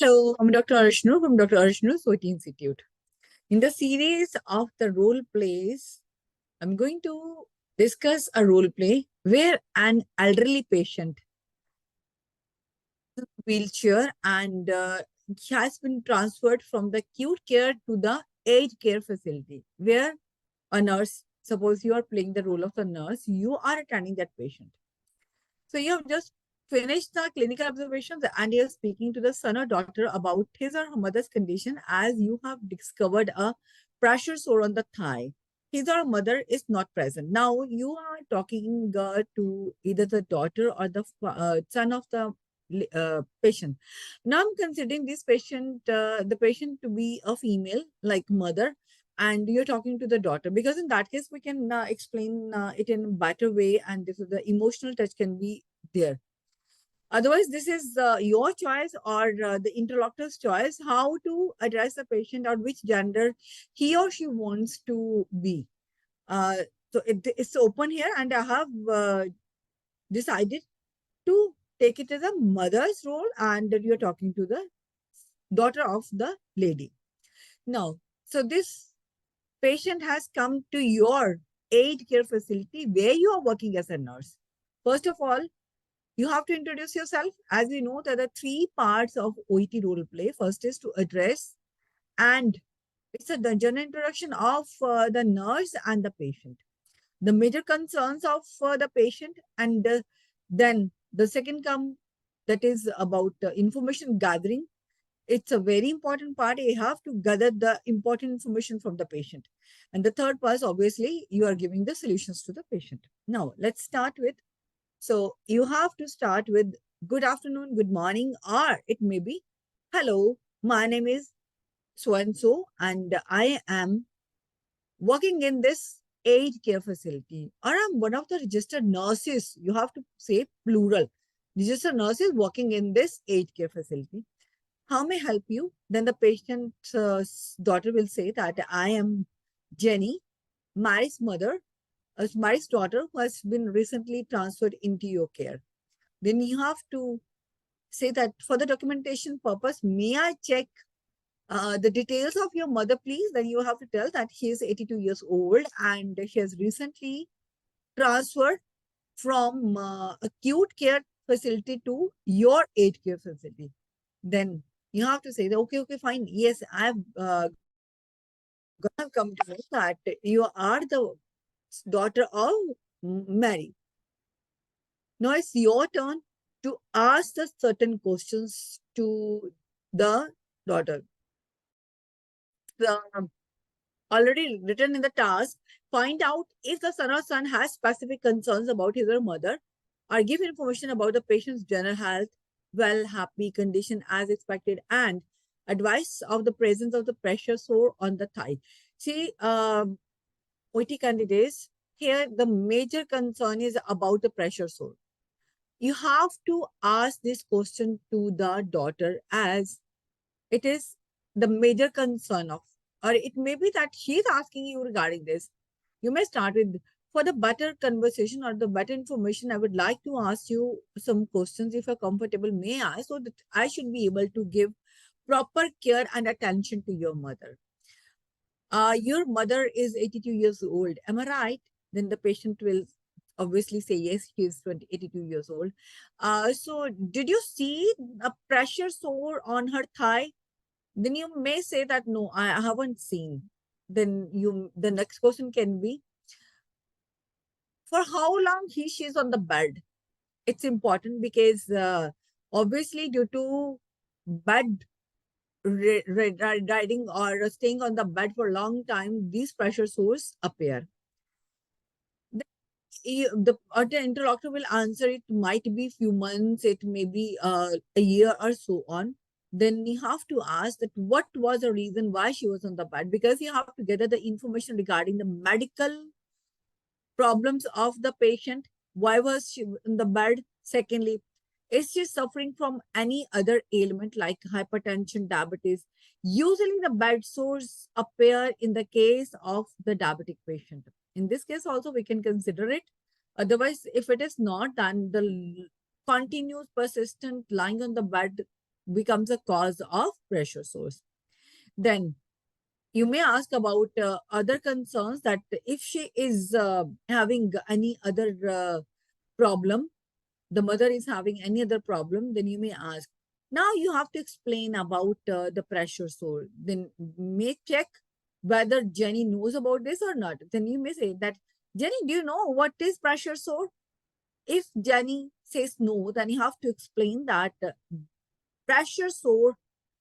Hello, I'm Dr. Arshnoor from Dr. Arshnoor's OET Institute. In the series of the role plays, I'm going to discuss a role play where an elderly patient is in a wheelchair and has been transferred from the acute care to the aged care facility, where a nurse, suppose you are playing the role of the nurse, you are attending that patient. So you have just finished the clinical observations and you're speaking to the son or daughter about his or her mother's condition as you have discovered a pressure sore on the thigh. His or her mother is not present. Now you are talking to either the daughter or the son of the patient. Now I'm considering this patient, the patient to be a female, like mother, and you're talking to the daughter, because in that case we can explain it in a better way, and this is the emotional touch can be there. Otherwise, this is your choice or the interlocutor's choice how to address the patient or which gender he or she wants to be. uh, so it's open here, and I have decided to take it as a mother's role, and that you're talking to the daughter of the lady. Now, so this patient has come to your aged care facility where you are working as a nurse. First of all, you have to introduce yourself. As we know, there are three parts of OET role play. First is to address, and it's a general introduction of the nurse and the patient, the major concerns of the patient, and then the second come, that is about information gathering. It's a very important part. You have to gather the important information from the patient. And the third part, obviously, you are giving the solutions to the patient. Now, let's start with, so you have to start with good afternoon, good morning, or it may be, hello, my name is so-and-so, and I am working in this aged care facility, or I'm one of the registered nurses. You have to say plural. Registered nurses working in this aged care facility. How may I help you? Then the patient's daughter will say that I am Jenny, Mary's mother, Mary's daughter, who has been recently transferred into your care. Then you have to say that for the documentation purpose, may I check the details of your mother, please? Then you have to tell that she is 82 years old and she has recently transferred from acute care facility to your aged care facility. Then you have to say that, okay, fine. Yes, I've gonna come to know that you are the daughter of Mary. Now it's your turn to ask the certain questions to the daughter. Already written in the task, find out if the son has specific concerns about his or mother, or give information about the patient's general health, well, happy condition as expected, and advice of the presence of the pressure sore on the thigh. See, OT candidates, here the major concern is about the pressure sore. You have to ask this question to the daughter, as it is the major concern of, or it may be that she's asking you regarding this. You may start with, for the better conversation or the better information, I would like to ask you some questions if you're comfortable, may I, so that I should be able to give proper care and attention to your mother. Your mother is 82 years old, am I right? Then the patient will obviously say yes, he is 82 years old. So did you see a pressure sore on her thigh? Then you may say that, no, I haven't seen. Then the next question can be, for how long she's on the bed? It's important because obviously due to bed riding or staying on the bed for a long time, these pressure sores appear. The interlocutor will answer, it might be few months, it may be a year or so on. Then you have to ask that what was the reason why she was on the bed, because you have to gather the information regarding the medical problems of the patient. Why was she in the bed? Secondly, is she suffering from any other ailment like hypertension, diabetes? Usually the bed sores appear in the case of the diabetic patient. In this case also we can consider it. Otherwise, if it is not, then the continuous persistent lying on the bed, becomes a cause of pressure sores. Then you may ask about other concerns, that if she is having any other problem, the mother is having any other problem, then you may ask. Now you have to explain about the pressure sore. Then may check whether Jenny knows about this or not. Then you may say that, Jenny, do you know what is pressure sore? If Jenny says no, then you have to explain that pressure sore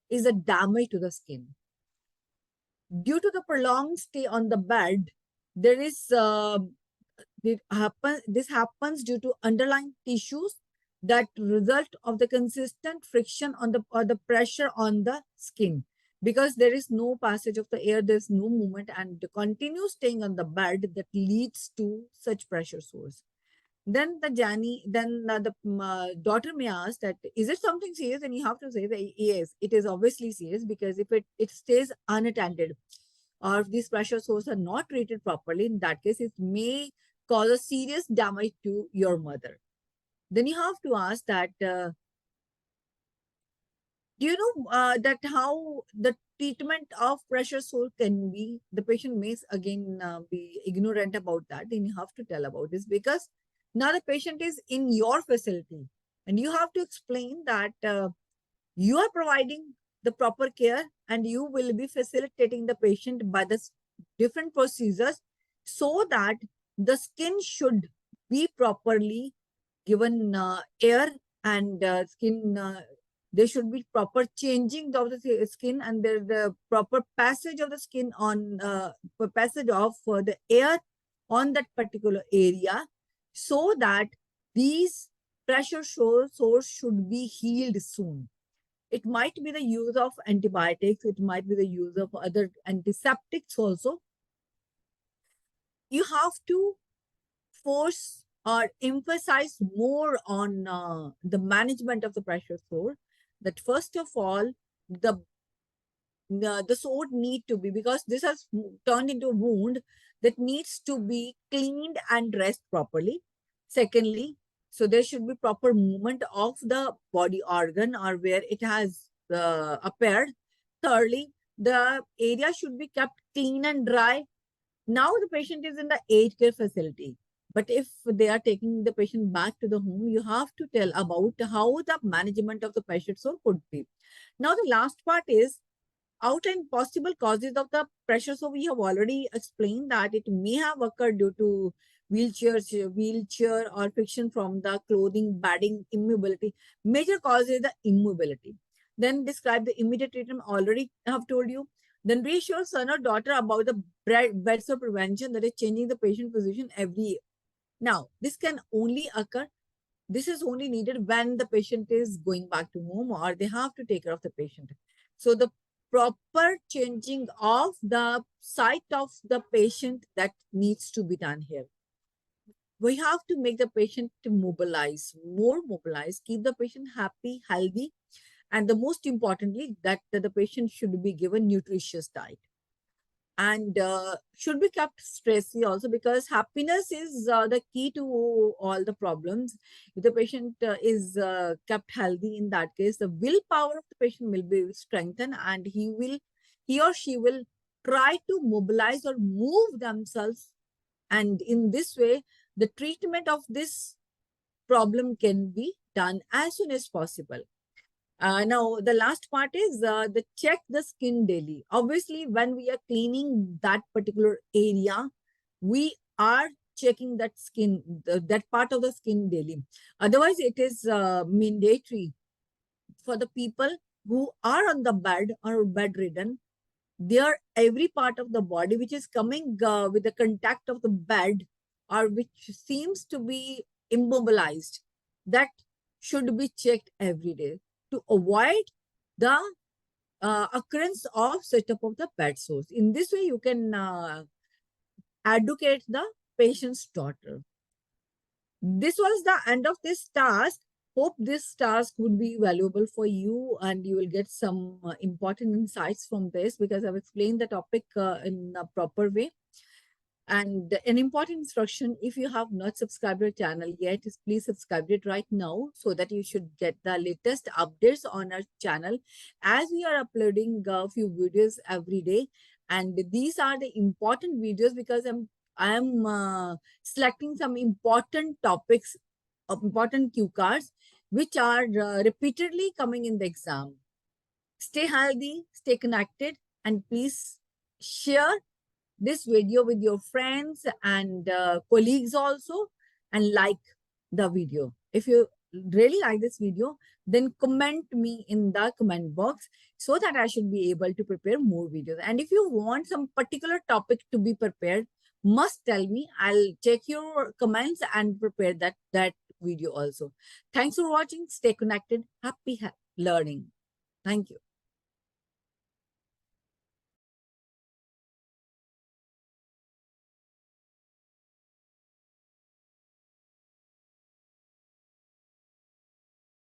is a damage to the skin. Due to the prolonged stay on the bed, there is this happens due to underlying tissues that result of the consistent friction on the or the pressure on the skin, because there is no passage of the air, there's no movement, and the continuous staying on the bed that leads to such pressure sores. Then the daughter may ask that, is it something serious? And you have to say that yes, it is obviously serious, because if it stays unattended, or if these pressure sores are not treated properly, in that case, it may cause a serious damage to your mother. Then you have to ask that, do you know that how the treatment of pressure sore can be? The patient may again be ignorant about that. Then you have to tell about this, because now the patient is in your facility, and you have to explain that you are providing the proper care, and you will be facilitating the patient by the different procedures, so that the skin should be properly given air, and skin there should be proper changing of the skin, and there the proper passage of the skin on passage of the air on that particular area, so that these pressure sores should be healed soon. It might be the use of antibiotics, it might be the use of other antiseptics also. You have to force or emphasize more on the management of the pressure sore. That first of all, the sore need to be, because this has turned into a wound that needs to be cleaned and dressed properly. Secondly, so there should be proper movement of the body organ or where it has appeared. Thirdly, the area should be kept clean and dry. Now the patient is in the aged care facility, but if they are taking the patient back to the home, you have to tell about how the management of the patient sore could be. Now the last part is outline possible causes of the pressure. So we have already explained that it may have occurred due to wheelchair or friction from the clothing, bedding, immobility. Major cause is the immobility. Then describe the immediate treatment. Already have told you. Then reassure son or daughter about the bedsore prevention, that is changing the patient position every year. Now, this can only occur, this is only needed when the patient is going back to home or they have to take care of the patient. So the proper changing of the site of the patient, that needs to be done here. We have to make the patient to mobilize, more mobilized, keep the patient happy, healthy, and the most importantly, that the patient should be given nutritious diet, and should be kept stress-free also, because happiness is the key to all the problems. If the patient is kept healthy, in that case, the willpower of the patient will be strengthened, and he or she will try to mobilize or move themselves. And in this way, the treatment of this problem can be done as soon as possible. Now, the last part is the check the skin daily. Obviously, when we are cleaning that particular area, we are checking that skin, that part of the skin daily. Otherwise, it is mandatory for the people who are on the bed or bedridden. Their every part of the body which is coming with the contact of the bed, or which seems to be immobilized, that should be checked every day, to avoid the occurrence of setup of the bed sores. In this way, you can educate the patient's daughter. This was the end of this task. Hope this task would be valuable for you, and you will get some important insights from this, because I've explained the topic in a proper way. And an important instruction, if you have not subscribed our channel yet, is please subscribe it right now so that you should get the latest updates on our channel, as we are uploading a few videos every day. And these are the important videos because I'm selecting some important topics, important cue cards, which are repeatedly coming in the exam. Stay healthy, stay connected, and please share this video with your friends and colleagues also, and like the video. If you really like this video, then comment me in the comment box so that I should be able to prepare more videos. And if you want some particular topic to be prepared, must tell me. I'll check your comments and prepare that video also. Thanks for watching. Stay connected. Happy learning. Thank you.